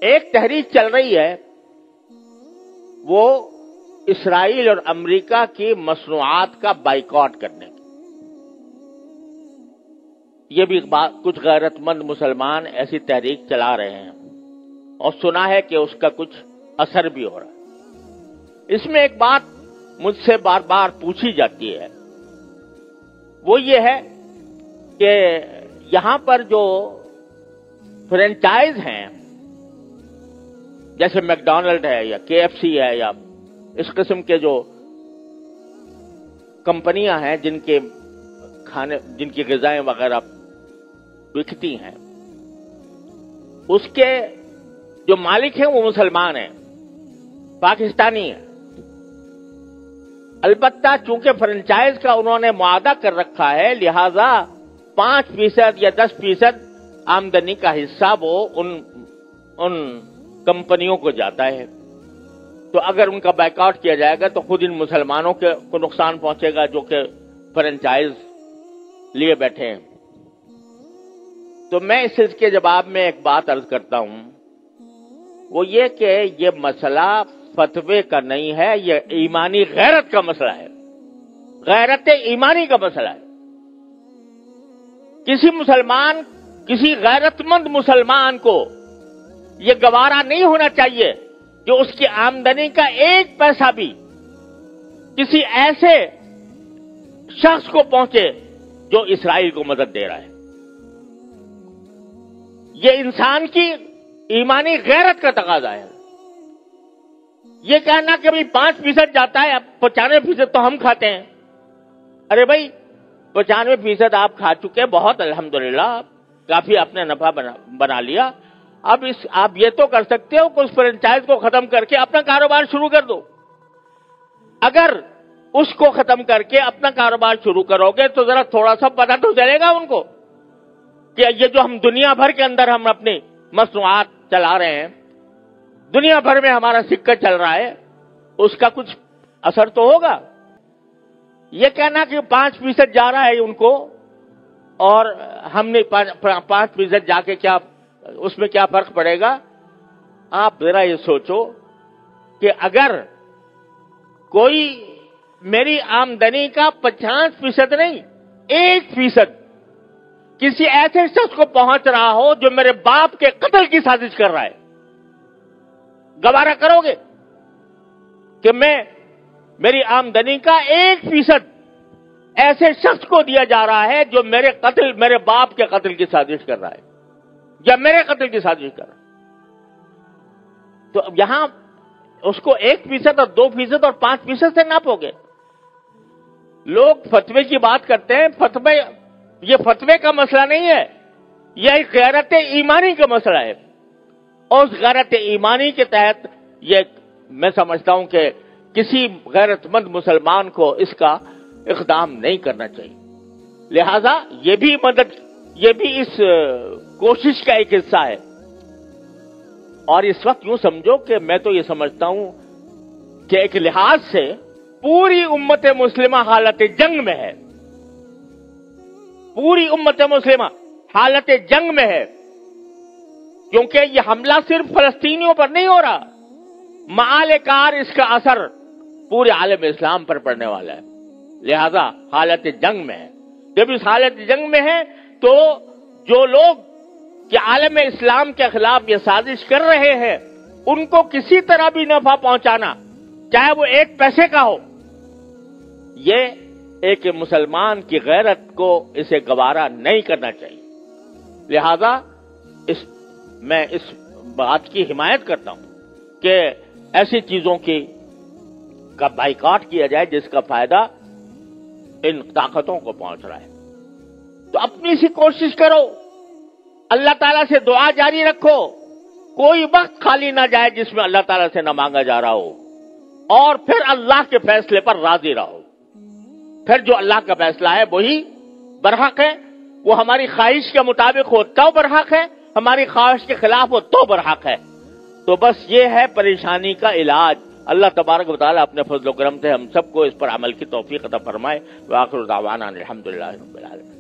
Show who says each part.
Speaker 1: ایک تحریک چل رہی ہے وہ اسرائیل اور امریکہ کی مصنوعات کا بائیکاٹ کرنے کی. یہ بھی کچھ غیرت مند مسلمان ایسی تحریک چلا رہے ہیں اور سنا ہے کہ اس کا کچھ اثر بھی ہو رہا ہے. اس میں ایک بات مجھ سے بار بار پوچھی جاتی ہے، وہ یہ ہے کہ یہاں پر جو فرینچائز ہیں جیسے میک ڈونلڈ ہے یا KFC ہے یا اس قسم کے جو کمپنیاں ہیں جن کی غذائیں وغیرہ بکتی ہیں، اس کے جو مالک ہیں وہ مسلمان ہیں، پاکستانی ہیں. البتہ چونکہ فرنچائز کا انہوں نے معاہدہ کر رکھا ہے، لہذا 5% یا 10% آمدنی کا حصہ وہ ان کمپنیوں کو جاتا ہے. تو اگر ان کا بائیکاٹ کیا جائے گا تو خود ان مسلمانوں کو نقصان پہنچے گا جو کہ فرنچائز لیے بیٹھے ہیں. تو میں اس کے جواب میں ایک بات عرض کرتا ہوں، وہ یہ کہ یہ مسئلہ فتوے کا نہیں ہے، یہ ایمانی غیرت کا مسئلہ ہے، غیرت ایمانی کا مسئلہ ہے. کسی غیرت مند مسلمان کو یہ گوارا نہیں ہونا چاہیے کہ اس کی آمدنی کا 1 پیسہ بھی کسی ایسے شخص کو پہنچے جو اسرائیل کو مدد دے رہا ہے. یہ انسان کی ایمانی غیرت کا تقاضا ہے. یہ کہنا کہ بھئی 5% جاتا ہے، اب 95% تو ہم کھاتے ہیں. ارے بھائی 95% آپ کھا چکے، بہت الحمدللہ، کافی آپ نے نفع بنا لیا. اب آپ یہ تو کر سکتے ہو کہ اس فرنچائز کو ختم کر کے اپنا کاروبار شروع کر دو. اگر اس کو ختم کر کے اپنا کاروبار شروع کرو گے تو ذرا تھوڑا سا پتہ تو چلے گا ان کو کہ یہ جو ہم دنیا بھر کے اندر ہم اپنی مصنوعات چلا رہے ہیں، دنیا بھر میں ہمارا سکہ چل رہا ہے، اس کا کچھ اثر تو ہوگا. یہ کہنا کہ 5% جا رہا ہے ان کو اور ہم نے 5% جا کے کیا اس میں کیا فرق پڑے گا. آپ ذرا یہ سوچو کہ اگر کوئی میری آمدنی کا 50% نہیں 1% کسی ایسے شخص کو پہنچ رہا ہو جو میرے باپ کے قتل کی سازش کر رہا ہے، گوارا کرو گے کہ میری آمدنی کا 1% ایسے شخص کو دیا جا رہا ہے جو میرے باپ کے قتل کی سازش کر رہا ہے یا میرے قتل کی سازش کر رہا ہے؟ تو یہاں اس کو 1% اور 2% اور 5% سے ناپو گے. لوگ فتوے کی بات کرتے ہیں، یہ فتوے کا مسئلہ نہیں ہے، یہ ایک غیرت ایمانی کا مسئلہ ہے. اور اس غیرت ایمانی کے تحت یہ میں سمجھتا ہوں کہ کسی غیرت مند مسلمان کو اس کا اقدام نہیں کرنا چاہیے. لہذا یہ بھی اس کوشش کا ایک حصہ ہے. اور اس وقت یوں سمجھو کہ میں تو یہ سمجھتا ہوں کہ ایک لحاظ سے پوری امت مسلمہ حالت جنگ میں ہے، پوری امت مسلمہ حالت جنگ میں ہے، کیونکہ یہ حملہ صرف فلسطینیوں پر نہیں ہو رہا، معال کار اس کا اثر پورے عالم اسلام پر پڑنے والا ہے. لہذا حالت جنگ میں ہے. جب اس حالت جنگ میں ہے تو جو لوگ کہ عالم اسلام کے خلاف یہ سازش کر رہے ہیں ان کو کسی طرح بھی نفع پہنچانا، چاہے وہ 1 پیسے کا ہو، یہ ایک مسلمان کی غیرت کو اسے گوارا نہیں کرنا چاہیے. لہذا میں اس بات کی حمایت کرتا ہوں کہ ایسی چیزوں کا بائیکاٹ کیا جائے جس کا فائدہ ان طاقتوں کو پہنچ رہا ہے. تو اپنی سی کوشش کرو، اللہ تعالیٰ سے دعا جاری رکھو، کوئی وقت خالی نہ جائے جس میں اللہ تعالیٰ سے نہ مانگا جا رہا ہو، اور پھر اللہ کے فیصلے پر راضی رہو. پھر جو اللہ کا فیصلہ ہے وہی برحق ہے، وہ ہماری خواہش کے مطابق ہو تو برحق ہے، ہماری خواہش کے خلاف ہو تو برحق ہے. تو بس یہ ہے پریشانی کا علاج. اللہ تبارک و تعالیٰ اپنے فضل و کرم سے ہم سب کو اس پر عمل کی توفیق عطا فرمائے. وآخر دعوانا الحمدللہ رب العالمین.